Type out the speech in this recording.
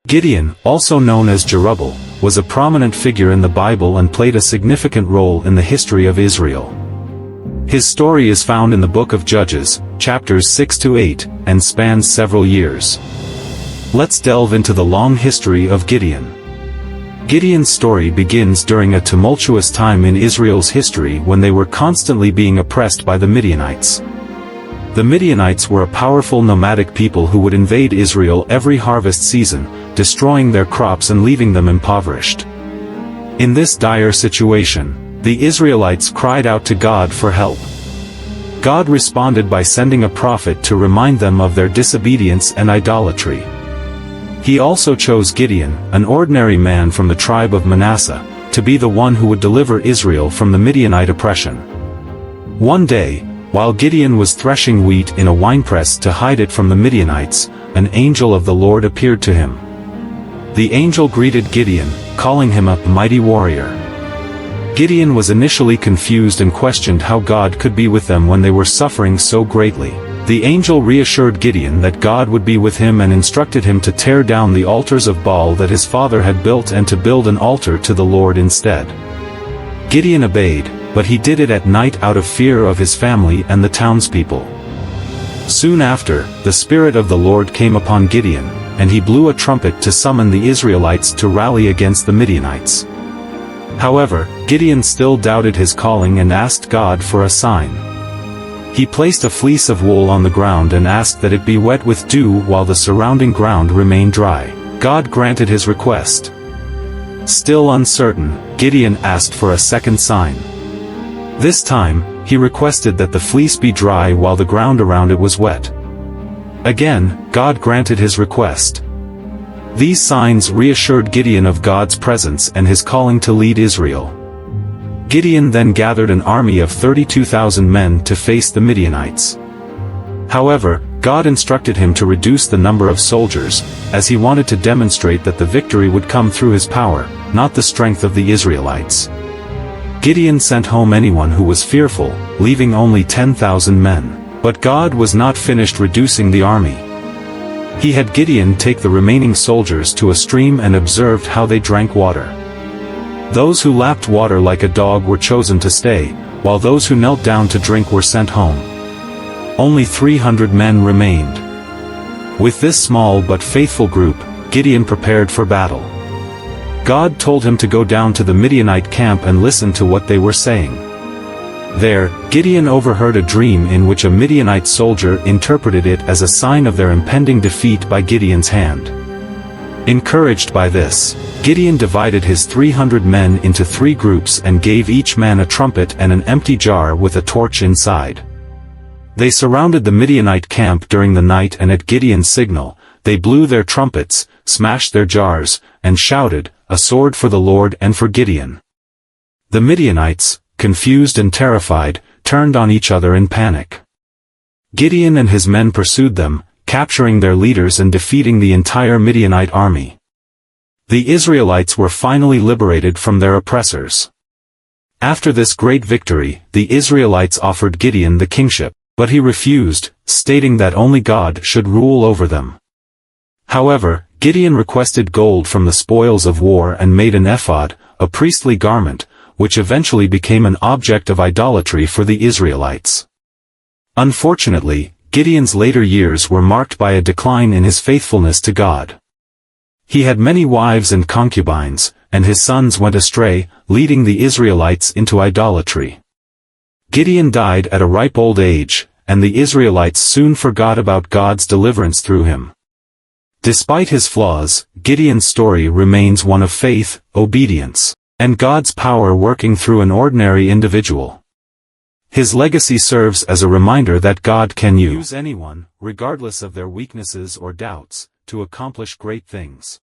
Gideon, also known as Jerubbaal, was a prominent figure in the Bible and played a significant role in the history of Israel. His story is found in the book of Judges, chapters 6-8, and spans several years. Let's delve into the long history of Gideon. Gideon's story begins during a tumultuous time in Israel's history when they were constantly being oppressed by the Midianites. The Midianites were a powerful nomadic people who would invade Israel every harvest season, destroying their crops and leaving them impoverished. In this dire situation, the Israelites cried out to God for help. God responded by sending a prophet to remind them of their disobedience and idolatry. He also chose Gideon, an ordinary man from the tribe of Manasseh, to be the one who would deliver Israel from the Midianite oppression. One day, while Gideon was threshing wheat in a winepress to hide it from the Midianites, an angel of the Lord appeared to him. The angel greeted Gideon, calling him a mighty warrior. Gideon was initially confused and questioned how God could be with them when they were suffering so greatly. The angel reassured Gideon that God would be with him and instructed him to tear down the altars of Baal that his father had built and to build an altar to the Lord instead. Gideon obeyed, but he did it at night out of fear of his family and the townspeople. Soon after, the Spirit of the Lord came upon Gideon, and he blew a trumpet to summon the Israelites to rally against the Midianites. However, Gideon still doubted his calling and asked God for a sign. He placed a fleece of wool on the ground and asked that it be wet with dew while the surrounding ground remained dry. God granted his request. Still uncertain, Gideon asked for a second sign. This time, he requested that the fleece be dry while the ground around it was wet. Again, God granted his request. These signs reassured Gideon of God's presence and his calling to lead Israel. Gideon then gathered an army of 32,000 men to face the Midianites. However, God instructed him to reduce the number of soldiers, as he wanted to demonstrate that the victory would come through his power, not the strength of the Israelites. Gideon sent home anyone who was fearful, leaving only 10,000 men. But God was not finished reducing the army. He had Gideon take the remaining soldiers to a stream and observed how they drank water. Those who lapped water like a dog were chosen to stay, while those who knelt down to drink were sent home. Only 300 men remained. With this small but faithful group, Gideon prepared for battle. God told him to go down to the Midianite camp and listen to what they were saying. There, Gideon overheard a dream in which a Midianite soldier interpreted it as a sign of their impending defeat by Gideon's hand. Encouraged by this, Gideon divided his 300 men into 3 groups and gave each man a trumpet and an empty jar with a torch inside. They surrounded the Midianite camp during the night, and at Gideon's signal, they blew their trumpets, smashed their jars, and shouted, "A sword for the Lord and for Gideon." The Midianites, confused and terrified, turned on each other in panic. Gideon and his men pursued them, capturing their leaders and defeating the entire Midianite army. The Israelites were finally liberated from their oppressors. After this great victory, the Israelites offered Gideon the kingship, but he refused, stating that only God should rule over them. However, Gideon requested gold from the spoils of war and made an ephod, a priestly garment, which eventually became an object of idolatry for the Israelites. Unfortunately, Gideon's later years were marked by a decline in his faithfulness to God. He had many wives and concubines, and his sons went astray, leading the Israelites into idolatry. Gideon died at a ripe old age, and the Israelites soon forgot about God's deliverance through him. Despite his flaws, Gideon's story remains one of faith, obedience, and God's power working through an ordinary individual. His legacy serves as a reminder that God can use anyone, regardless of their weaknesses or doubts, to accomplish great things.